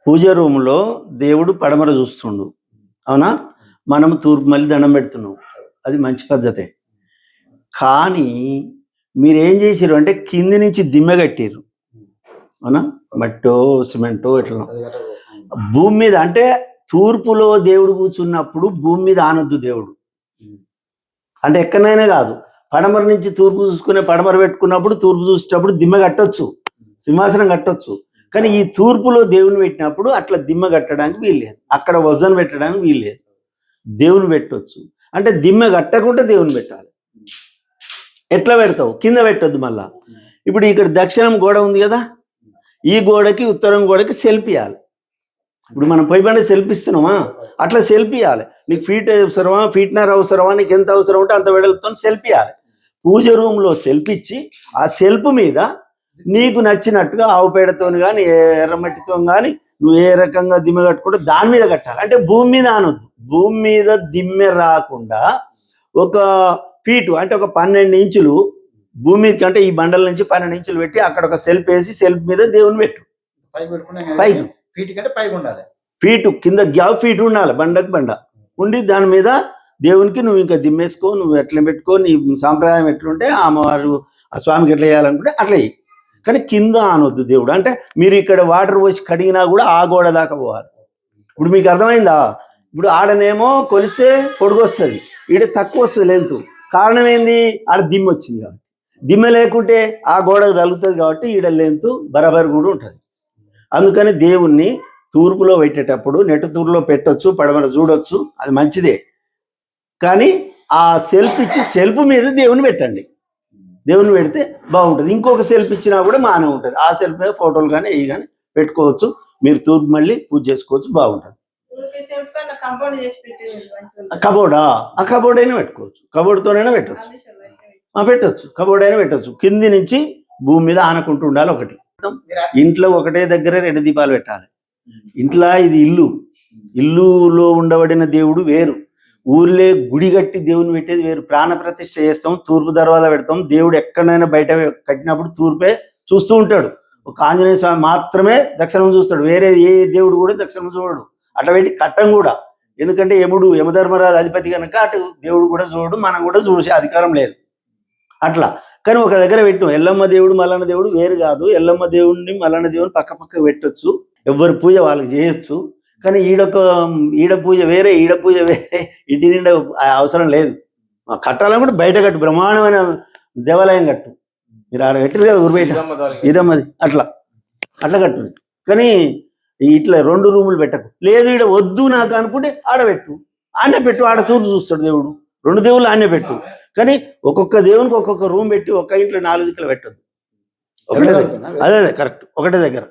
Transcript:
పూజ రూమ్‌లో దేవుడు పడమర చూస్తుండు. అవునా? మనం తూర్పు మళ్ళీ దండం పెడుతున్నాం. అది మంచి పద్ధతే. కానీ మీరేం చేసిర్రు అంటే కింది నుంచి దిమ్మె కట్టిర్రు. అవునా? మట్టో, సిమెంటో ఎట్లనో. భూమి మీద అంటే తూర్పులో దేవుడు కూర్చున్నప్పుడు భూమి మీద ఆనొద్దు దేవుడు. అంటే ఎక్కడైనా కాదు. పడమర నుంచి తూర్పు చూసుకునే పడమర పెట్టుకున్నప్పుడు తూర్పు చూసేటప్పుడు దిమ్మె కట్టొచ్చు. సింహాసనం కట్టొచ్చు. కానీ ఈ తూర్పులో దేవుని పెట్టినప్పుడు అట్లా దిమ్మ కట్టడానికి వీల్లేదు. అక్కడ వజన్ పెట్టడానికి వీల్లేదు. దేవుని పెట్టొచ్చు. అంటే దిమ్మ కట్టకుండా దేవుని పెట్టాలి. ఎట్లా పెడతావు? కింద పెట్టొద్దు మళ్ళా. ఇప్పుడు ఇక్కడ దక్షిణం గోడ ఉంది కదా, ఈ గోడకి ఉత్తరం గోడకి సెల్ఫ్ ఇవ్వాలి. ఇప్పుడు మనం పోయి బండి సెల్ఫ్ ఇస్తున్నామా, అట్లా సెల్ఫ్ ఇవ్వాలి. నీకు ఫీట్ అవసరమా, ఫీట్నర్ అవసరమా, నీకు ఎంత అవసరం ఉంటే అంత వెడల్పుతో సెల్ఫ్ ఇవ్వాలి. పూజ రూమ్లో సెల్ఫ్ ఇచ్చి ఆ సెల్ఫ్ మీద నీకు నచ్చినట్టుగా ఆవు పేడతో కానీ ఎర్రమట్టితో కానీ నువ్వు ఏ రకంగా దిమ్మె కట్టుకుంటే దాని మీద కట్టాలి. అంటే భూమి మీద అనొద్దు. భూమి మీద దిమ్మె రాకుండా ఒక ఫీటు అంటే ఒక 12 ఇంచులు భూమి మీదకి, అంటే ఈ బండల నుంచి 12 ఇంచులు పెట్టి అక్కడ ఒక సెల్ఫ్ వేసి సెల్ఫ్ మీద దేవుని పెట్టు. పైకి ఫీటు కింద గ్యాప్ ఫీట్ ఉండాలి, బండకు బండ ఉండి దాని మీద దేవునికి నువ్వు ఇంకా దిమ్మేసుకో, నువ్వు ఎట్లా పెట్టుకో, నీ సాంప్రదాయం ఎట్లుంటే అమ్మవారు ఆ స్వామికి ఎట్లా చేయాలనుకుంటే అట్లా. కానీ కింద అనొద్దు దేవుడు. అంటే మీరు ఇక్కడ వాటర్ పోసి కడిగినా కూడా ఆ గోడ దాకా పోవాలి. ఇప్పుడు మీకు అర్థమైందా? ఇప్పుడు ఆడనేమో కొలిస్తే పొడుగు వస్తుంది, ఈడ తక్కువ వస్తుంది లెంతు. కారణం ఏంది? ఆడ దిమ్మ వచ్చింది కాబట్టి. దిమ్మ లేకుంటే ఆ గోడకు తగులుతుంది కాబట్టి ఈడ లెంతు బరాబర్ కూడా ఉంటుంది. అందుకని దేవుణ్ణి తూర్పులో పెట్టేటప్పుడు నెట్టు తూర్పులో పెట్టొచ్చు, పడమర చూడొచ్చు, అది మంచిదే. కానీ ఆ సెల్ఫ్ ఇచ్చి సెల్ఫ్ మీద దేవుని పెట్టండి. దేవుని పెడితే బాగుంటుంది. ఇంకొక సెల్ఫ్ ఇచ్చినా కూడా బాగానే ఉంటుంది. ఆ సెల్ఫ్ మీద ఫోటోలు కానీ ఇవి కానీ పెట్టుకోవచ్చు. మీరు తూర్పు మళ్ళీ పూజ చేసుకోవచ్చు, బాగుంటుంది. కబోర్డా? ఆ కబోర్డ్ అయినా పెట్టుకోవచ్చు, కబోర్డ్తోనైనా పెట్టచ్చు, పెట్టచ్చు, కబోర్డ్ అయినా పెట్టచ్చు. కింది నుంచి భూమి మీద ఆనకుంటూ ఉండాలి. ఒకటి ఇంట్లో ఒకటే దగ్గర 2 దీపాలు పెట్టాలి. ఇంట్లో ఇది ఇల్లు, ఇల్లులో ఉండబడిన దేవుడు వేరు, ఊర్లే గుడి కట్టి దేవుని పెట్టేది వేరు. ప్రాణ ప్రతిష్ఠ చేస్తాం, తూర్పు దర్వాజా పెడతాం. దేవుడు ఎక్కడైనా బయట కట్టినప్పుడు తూర్పే చూస్తూ ఉంటాడు. ఒక ఆంజనేయ స్వామి మాత్రమే దక్షిణం చూస్తాడు, వేరే ఏ దేవుడు కూడా దక్షిణం చూడడు. అట్లా పెట్టి కట్టం కూడా. ఎందుకంటే యమధర్మరాజు అధిపతి కనుక అటు దేవుడు కూడా చూడడు, మనం కూడా చూసే అధికారం లేదు అట్లా. కానీ ఒక దగ్గర పెట్టు. ఎల్లమ్మ దేవుడు మల్లన్న దేవుడు వేరు కాదు. ఎల్లమ్మ దేవుడిని మల్లన్న దేవుడిని పక్క పక్క పెట్టొచ్చు, ఎవరి పూజ వాళ్ళకి చేయొచ్చు. కానీ ఈడ పూజ వేరే, ఈడ పూజ వేరే, ఇంటి నిండా అవసరం లేదు. కట్టాలనుకుంటే బయట కట్టు, బ్రహ్మాండమైన దేవాలయం కట్టు. మీరు ఆడ కట్టారు కదా ఊరు బయట, ఇదమ్మది, అట్లా అట్లా కట్టు. కానీ ఇట్లా 2 రూములు పెట్టకు. లేదు ఈడ వద్దు నాకు అనుకుంటే ఆడబెట్టు, ఆనే పెట్టు. ఆడ తూర్పు చూస్తాడు దేవుడు. 2 దేవుళ్ళు ఆనే పెట్టు. కానీ ఒక్కొక్క దేవునికి ఒక్కొక్క రూమ్ పెట్టి ఒక్క ఇంట్లో 4 దిక్కులు పెట్టద్దు. ఒకటే దగ్గర, అదే కరెక్ట్, ఒకటే దగ్గర.